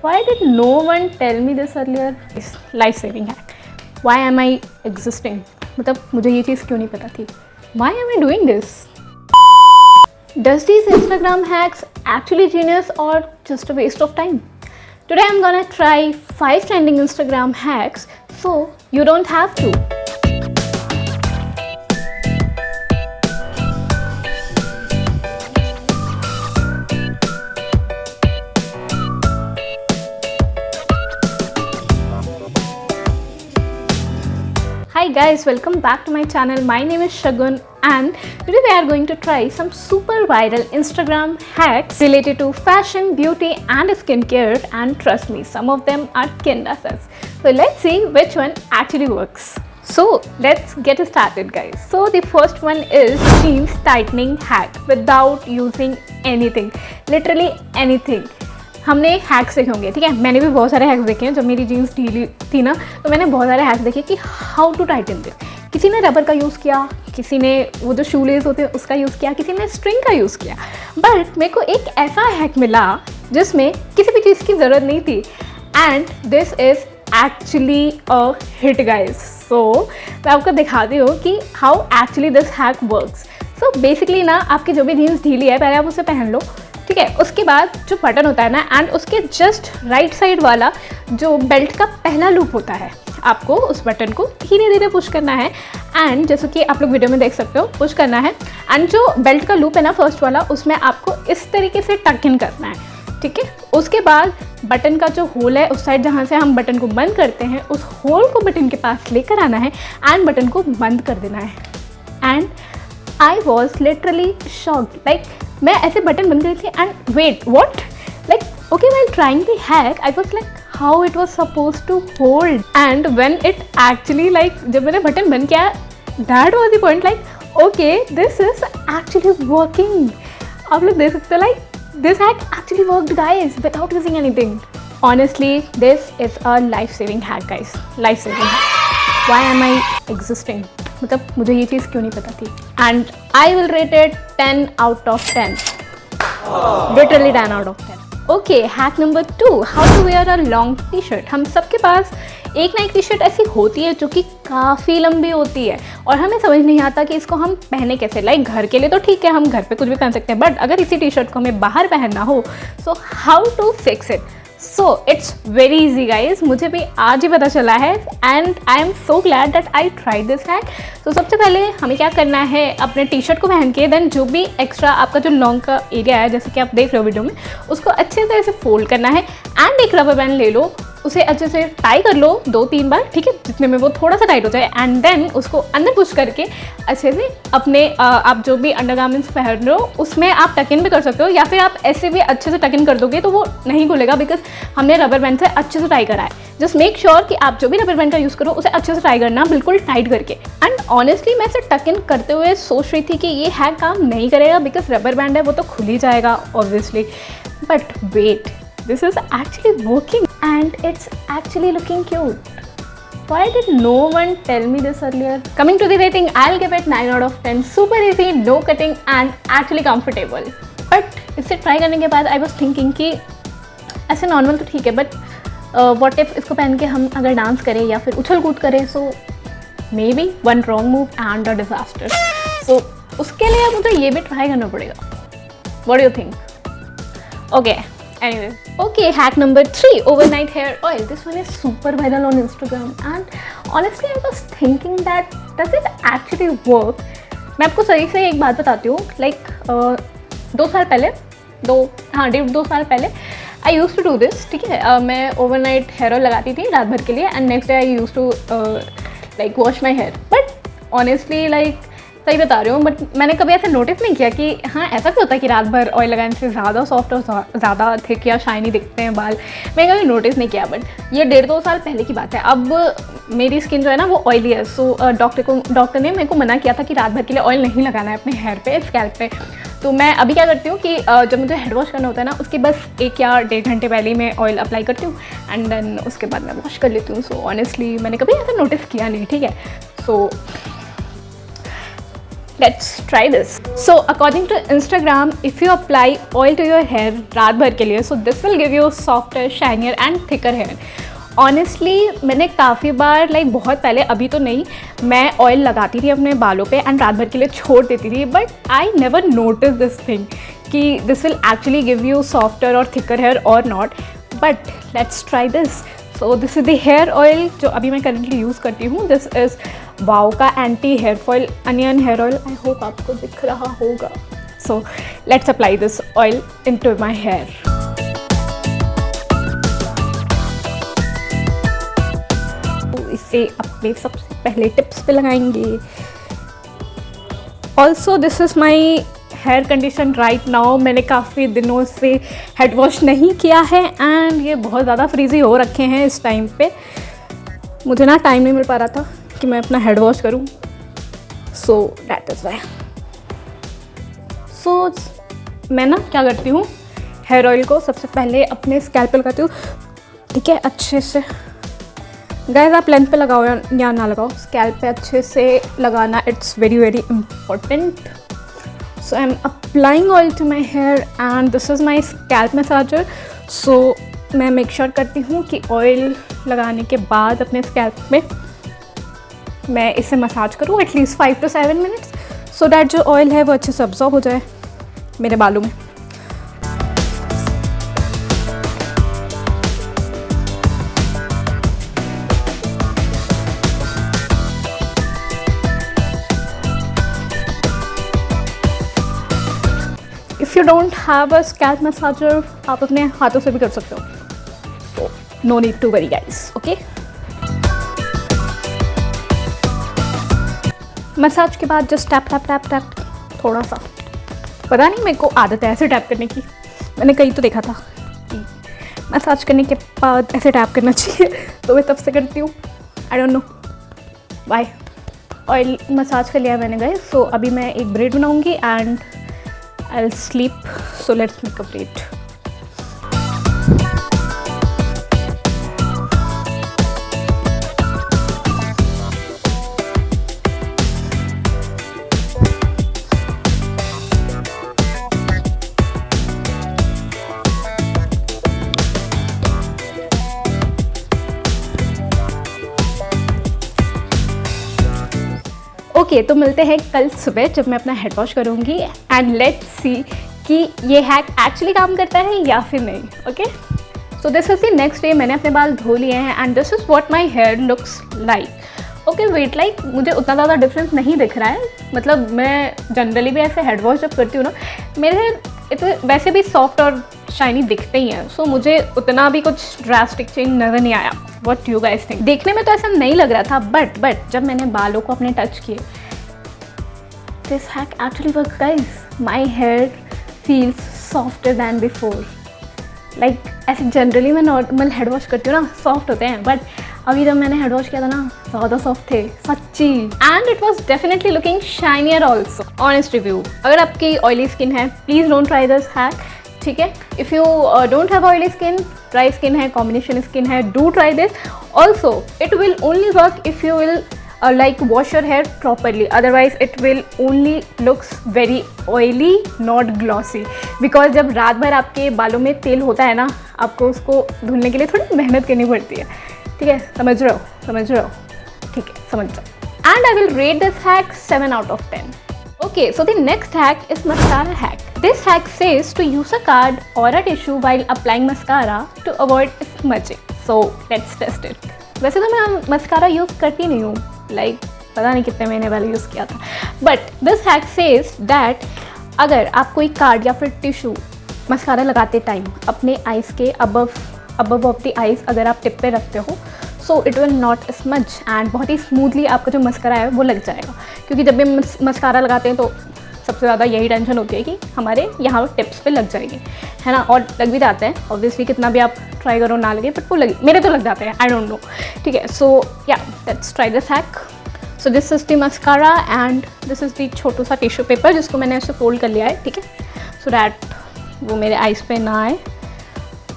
Why did no one tell me this earlier? It's life saving hack. Why am I existing? मतलब मुझे ये चीज़ क्यों नहीं पता थी? Why am I doing this? Does these Instagram hacks actually genius or just a waste of time? Today I'm gonna try 5 trending Instagram hacks so you don't have to. Hi guys, welcome back to my channel. My name is Shagun and today we are going to try some super viral Instagram hacks related to fashion, beauty and skincare, and trust me, some of them are kinda sus. So let's see which one actually works. So let's get started guys. So the first one is jeans tightening hack without using anything, literally anything. हमने hacks देखे होंगे, ठीक है। मैंने भी बहुत सारे hacks देखे हैं। जब मेरी जीन्स ढीली थी ना, तो मैंने बहुत सारे हैक्स देखे कि हाउ टू टाइटन दिस। किसी ने रबर का यूज़ किया, किसी ने वो जो शू लेस होते हैं उसका यूज़ किया, किसी ने स्ट्रिंग का यूज़ किया। बट मेरे को एक ऐसा हैक मिला जिसमें किसी भी चीज़ की ज़रूरत नहीं थी and this is actually a hit guys. So मैं आपको दिखाती हूँ कि how actually this hack works. So basically ना, आपकी जो भी जीन्स ढीली है पहले आप उसे पहन लो, ठीक है। उसके बाद जो बटन होता है ना, एंड उसके जस्ट राइट साइड वाला जो बेल्ट का पहला लूप होता है, आपको उस बटन को धीरे धीरे पुश करना है एंड जैसे कि आप लोग वीडियो में देख सकते हो पुश करना है। एंड जो बेल्ट का लूप है ना फर्स्ट वाला, उसमें आपको इस तरीके से टक इन करना है, ठीक है। उसके बाद बटन का जो होल है उस साइड जहाँ से हम बटन को बंद करते हैं, उस होल को बटन के पास लेकर आना है एंड बटन को बंद कर देना है। And I was literally shocked, like मैं ऐसे बटन बंद करी थी and wait what, like okay while trying the hack I was like how it was supposed to hold and when it actually, like जब मैंने बटन बंद किया, that was the point, like okay this is actually working. आप लोग देख सकते हो, like this hack actually worked guys without using anything. Honestly this is a life saving hack guys, life saving hack. Why am I existing? मतलब मुझे ये चीज़ क्यों नहीं पता थी। And I will rate it 10 out of 10, literally 10 out of 10। Okay, hack number 2, how to wear a long T shirt. हम सबके पास एक ना एक टी शर्ट ऐसी होती है जो कि काफ़ी लंबी होती है और हमें समझ नहीं आता कि इसको हम पहने कैसे। लाइक घर के लिए तो ठीक है, हम घर पे कुछ भी पहन सकते हैं, बट अगर इसी टी शर्ट को हमें बाहर पहनना हो, so how to fix it. So it's very easy guys, मुझे भी आज ही पता चला है and I am so glad that I try this hack. तो सबसे पहले हमें क्या करना है, अपने टी शर्ट को पहन के देन जो भी एक्स्ट्रा आपका जो लॉन्ग का एरिया है, जैसे कि आप देख रहे हो वीडियो में, उसको अच्छे से ऐसे फोल्ड करना है एंड एक रबर बैंड ले लो, उसे अच्छे से टाई कर लो 2-3 बार, ठीक है, जितने में वो थोड़ा सा टाइट हो जाए। एंड देन उसको अंदर पुश करके अच्छे से अपने आप जो भी अंडरगारमेंट्स पहन रहे हो उसमें आप टक इन भी कर सकते हो, या फिर आप ऐसे भी अच्छे से टक इन कर दोगे तो वो नहीं खुलेगा बिकॉज हमने रबर बैंड से अच्छे से टाई करा है। जस्ट मेक श्योर कि आप जो भी रबर बैंड का यूज़ करो उसे अच्छे से टाई करना, बिल्कुल टाइट करके। एंड ऑनेस्टली मैं इसे टक इन करते हुए सोच रही थी कि ये हैक काम नहीं करेगा बिकॉज रबर बैंड है वो तो खुल ही जाएगा obviously, but wait, this is actually working and it's actually looking cute. Why did no one tell me this earlier? Coming to the rating, I'll give it 9 out of 10. Super easy, no cutting and actually comfortable. But इसे try करने के बाद I was thinking कि ऐसे normal तो ठीक है, but what if इसको पहन के हम अगर डांस करें या फिर उछल कूद करें, so maybe one wrong move and a disaster. So उसके लिए मुझे ये भी ट्राई करना पड़ेगा। What do you think? Okay. Anyway, okay, hack number 3, overnight hair oil. This one is super viral on Instagram and honestly I was thinking that does it actually work? मैं आपको सही से एक बात बताती हूँ, लाइक 2 साल पहले, 1.5 साल पहले आई यूज़ टू डू दिस, ठीक है। मैं ओवरनाइट हेयर ऑयल लगाती थी रात भर के लिए and next day I use to like wash my hair. But honestly like सही बता रही हूँ, बट मैंने कभी ऐसा नोटिस नहीं किया कि हाँ ऐसा भी होता है कि रात भर ऑयल लगाने से ज़्यादा सॉफ्ट और ज़्यादा थिक या शाइनी दिखते हैं बाल। मैंने कभी नोटिस नहीं किया, बट ये 1.5-2 साल पहले की बात है। अब मेरी स्किन जो है ना वो ऑयली है, सो डॉक्टर ने मेरे को मना किया था कि रात भर के लिए ऑयल नहीं लगाना है अपने हेयर पे, स्कैल्प पे। तो मैं अभी क्या करती हूँ कि जब मुझे हेड वॉश करना होता है ना, उसके बस 1 या 1.5 घंटे पहले ही मैं ऑयल अप्लाई करती हूँ एंड देन उसके बाद मैं वॉश कर लेती हूँ। सो ऑनेस्टली मैंने कभी ऐसा नोटिस किया नहीं, ठीक है। सो let's try this. So according to Instagram, if you apply oil to your hair रात भर के लिए, so this will give you softer, shinier and thicker hair. Honestly मैंने काफ़ी बार बहुत पहले, अभी तो नहीं, मैं ऑयल लगाती थी अपने बालों पे एंड रात भर के लिए छोड़ देती थी, but I never notice this thing कि this will actually give you softer और थिकर हेयर और not. But let's try this. So this is the hair oil जो अभी मैं करेंटली यूज़ करती हूँ. दिस इज़ वाओ का anti hair fall onion hair oil. I hope आपको दिख रहा होगा. So let's apply this oil into my hair. इसे अपने सबसे पहले टिप्स पे लगाएंगे. Also this is my hair condition right now. मैंने काफ़ी दिनों से हेड वॉश नहीं किया है एंड ये बहुत ज़्यादा फ्रीजी हो रखे हैं इस टाइम पे. मुझे ना टाइम नहीं मिल पा रहा था कि मैं अपना हेड वॉश करूँ. So that is why. So मैं ना क्या करती हूँ, हेयर ऑयल को सबसे पहले अपने स्कैल्प पे लगाती हूँ. ठीक है, अच्छे से. गाइस आप लेंथ पे लगाओ या ना लगाओ, स्कैल्प पे अच्छे से लगाना, it's very very important. So I am applying oil to my hair and this is my scalp massager. So मैं मेक श्योर करती हूँ कि ऑयल लगाने के बाद अपने स्कैल्प में मैं इसे मसाज करूँ at least 5 to 7 minutes, so that जो ऑयल है वो अच्छे से अब्जॉर्ब हो जाए मेरे बालों में. If you don't have a scalp massager, आप अपने हाथों से भी कर सकते हो. So no need to worry guys. Okay, massage के बाद just tap tap tap tap थोड़ा सा. पता नहीं, मेरे को आदत है ऐसे टैप करने की. मैंने कहीं तो देखा था कि मसाज करने के बाद ऐसे टैप करना चाहिए, तो मैं तब से करती हूँ. आई don't know why. Oil massage कर लिया मैंने गाइस. सो अभी मैं एक ब्रेड बनाऊँगी and I'll sleep. So let's make a braid. Okay, तो मिलते हैं कल सुबह जब मैं अपना हेड वॉश करूँगी एंड लेट्स सी कि ये हैक एक्चुअली काम करता है या फिर नहीं. Okay, so this is the next day. मैंने अपने बाल धो लिए हैं and this is what my hair looks like. Okay wait, मुझे उतना ज़्यादा डिफरेंस नहीं दिख रहा है. मतलब मैं जनरली भी ऐसे हेड वॉश जब करती हूँ ना, मेरे इतने वैसे भी सॉफ्ट और शाइनी दिखते ही हैं. सो मुझे उतना भी कुछ ड्रास्टिक चेंज नज़र नहीं आया. What you guys think? देखने में तो ऐसा नहीं लग रहा था, बट जब मैंने बालों को अपने टच किए, this hack actually work guys. My hair feels softer than before. ऐसे जनरली मैं नॉर्मल हेड वॉश करती हूँ ना, सॉफ्ट होते हैं, बट अभी जब मैंने हेड वॉश किया था ना, ज़्यादा सॉफ्ट थे सच्ची. And it was definitely looking shinier also. Honest review, अगर आपकी ऑयली स्किन है please don't try this hack. ठीक है, if you don't have oily skin, dry skin है, कॉम्बिनेशन स्किन है, do try this. Also it will only work if you will wash your hair properly, otherwise it will only looks very oily, not glossy. because जब रात भर आपके बालों में तेल होता है ना, आपको उसको धुलने के लिए थोड़ी मेहनत करनी पड़ती है. ठीक है, समझ रहे हो? ठीक है, समझ जाओ. and I will rate this hack 7 out of 10. Okay, so the next hack is mascara hack. This hack says to use a card or a tissue while applying mascara to avoid smudging. So let's test it. वैसे तो मैं mascara use करती नहीं हूँ, पता नहीं कितने महीने पहले यूज़ किया था. But this hack says that अगर आप कोई कार्ड या फिर टिश्यू मस्कारा लगाते टाइम अपने आइज़ के अबव ऑफ द आइज़ अगर आप टिप पे रखते हो, so it will not smudge and बहुत ही स्मूथली आपका जो मस्कारा है वो लग जाएगा. क्योंकि जब भी मस्कारा लगाते हैं तो सबसे ज़्यादा यही टेंशन होती है कि हमारे यहाँ टिप्स पे लग जाएगी, है ना. और लग भी जाते हैं ऑब्वियसली, कितना भी आप ट्राई करो ना लगे, बट वो लगे, मेरे तो लग जाते हैं. I don't know. ठीक है, सो या let's try this hack. So this is the mascara and this is the छोटू सा टिश्यू पेपर जिसको मैंने ऐसे फोल्ड कर लिया है. ठीक है, सो डैट वो मेरे आइज़ पे ना आए.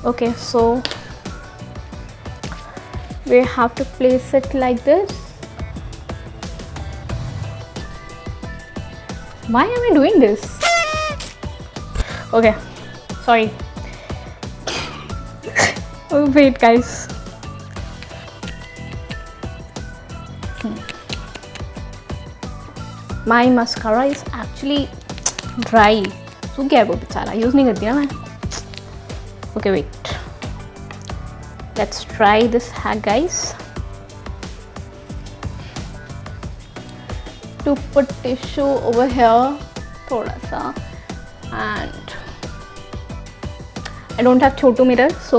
Okay, so we have to place it like this. Why am I doing this? Okay, sorry. Oh, wait guys. My mascara is actually dry. सूख गया है वो बेचारा, यूज़ नहीं करती ना मैं. Okay, wait. Let's try this hack, guys. To put tissue over here, थोड़ा सा, and I don't have Chhotu mirror, so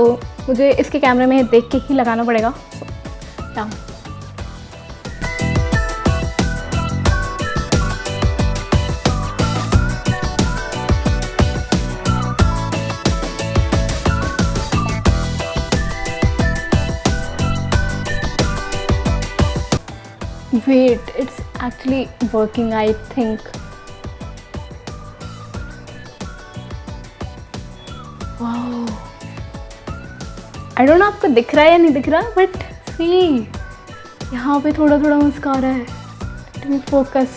मुझे इसके कैमरे में देख के ही लगाना पड़ेगा. So, down. Wait, it's actually working, I think. Wow. I don't know आपको दिख रहा है या नहीं दिख रहा, but see, यहाँ पे थोड़ा थोड़ा मस्कारा है. Let me focus.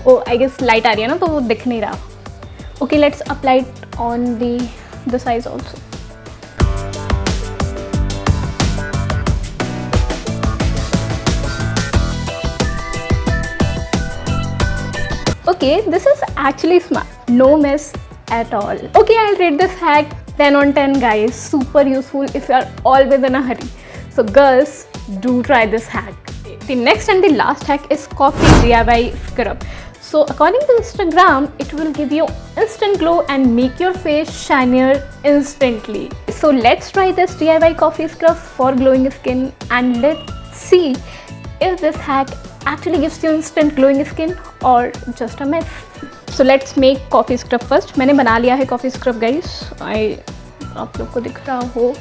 Oh, I guess light आ रही है ना, तो वो दिख नहीं रहा. Okay, let's apply it on the size also. Okay, this is actually smart. No mess at all. Okay, I'll rate this hack 10 on 10, guys. Super useful if you are always in a hurry. So girls, do try this hack. The next and the last hack is coffee DIY scrub. So according to Instagram, it will give you instant glow and make your face shinier instantly. So let's try this DIY coffee scrub for glowing skin, and let's see if this hack actually gives you instant glowing skin or just a myth. So let's make coffee scrub first. मैंने बना लिया है coffee scrub, guys. आप लोग को दिख रहा हो.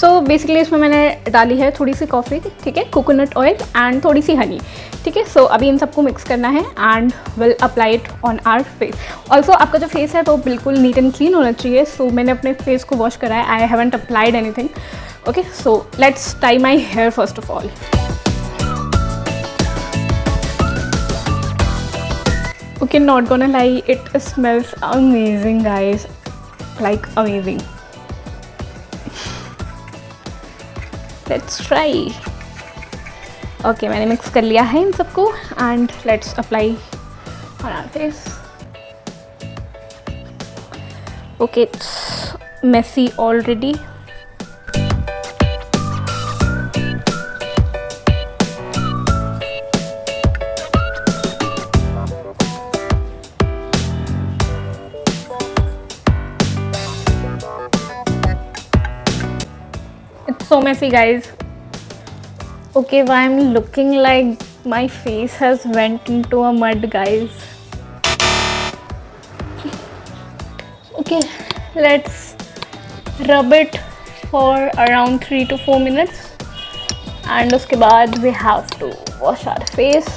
So basically इसमें मैंने डाली है थोड़ी सी कॉफ़ी, ठीक है, कोकोनट ऑयल एंड थोड़ी सी हनी, ठीक है. सो अभी इन सबको मिक्स करना है and will apply it on our face. Also आपका जो फेस है वो बिल्कुल नीट एंड क्लीन होना चाहिए. सो मैंने अपने फेस को वॉश करा है. I haven't applied anything. Okay, so let's tie my hair first of all. Okay, not gonna lie, it smells amazing, guys. Like amazing. Let's try. Okay, मैंने mix कर लिया है इन सबको and let's apply on our face. Okay, it's messy already. It's so messy, guys. Okay, why I'm looking like my face has went into a mud, guys. Okay, let's rub it for around 3 to 4 minutes and उसके बाद we have to wash our face.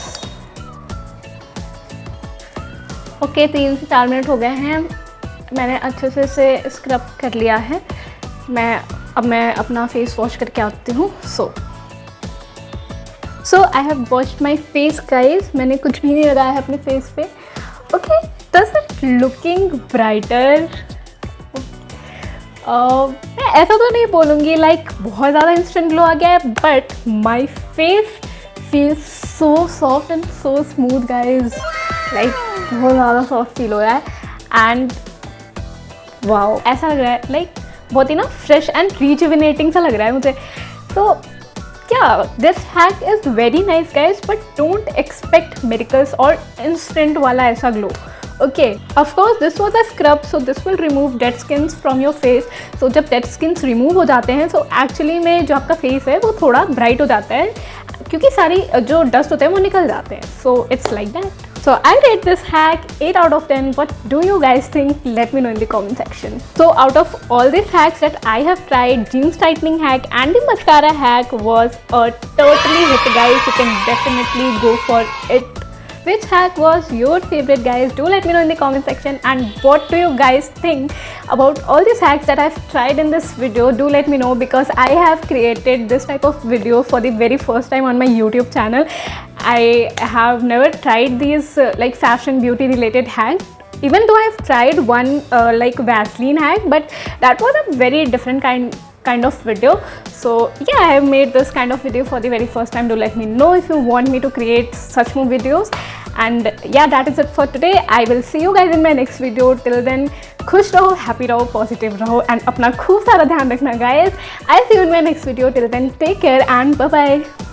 Okay, 3 से 4 minute हो गए हैं. मैंने अच्छे से इसे स्क्रब कर लिया है. अब मैं अपना फेस वॉश करके आती हूँ. So I have washed my face, guys. मैंने कुछ भी नहीं लगाया है अपने फेस पे. Okay, does it looking brighter? मैं ऐसा तो नहीं बोलूँगी लाइक बहुत ज़्यादा इंस्टेंट ग्लो आ गया है, but my face feels so soft and so smooth, guys. Like बहुत ज़्यादा सॉफ्ट फील हो रहा है एंड वाओ, ऐसा लग रहा है लाइक बहुत ही ना फ्रेश एंड रिजुविनेटिंग सा लग रहा है मुझे. तो क्या this hack is very nice, guys, but don't expect miracles और इंस्टेंट वाला ऐसा glow. Okay, of course this was a scrub, so this will remove dead skins from your face. So जब डेड स्किन्स रिमूव हो जाते हैं, so actually में जो आपका फेस है वो थोड़ा ब्राइट हो जाता है क्योंकि सारी जो डस्ट होते हैं वो निकल जाते हैं. So it's like that. So I rate this hack 8 out of 10. What do you guys think? Let me know in the comment section. So out of all these hacks that I have tried, jeans tightening hack and the mascara hack was a totally hit, guys. You can definitely go for it. Which hack was your favorite, guys? Do let me know in the comment section. And what do you guys think about all these hacks that I've tried in this video? Do let me know, because I have created this type of video for the very first time on my YouTube channel. I have never tried these like fashion beauty related hacks, even though I've tried one like Vaseline hack, but that was a very different kind of video. So yeah, I have made this kind of video for the very first time. Do let me know if you want me to create such more videos. And yeah, that is it for today. I will see you guys in my next video. Till then, खुश रहो, happy रहो, positive रहो, and अपना खूब सारा ध्यान रखना guys. I'll see you in my next video. Till then, take care and bye bye.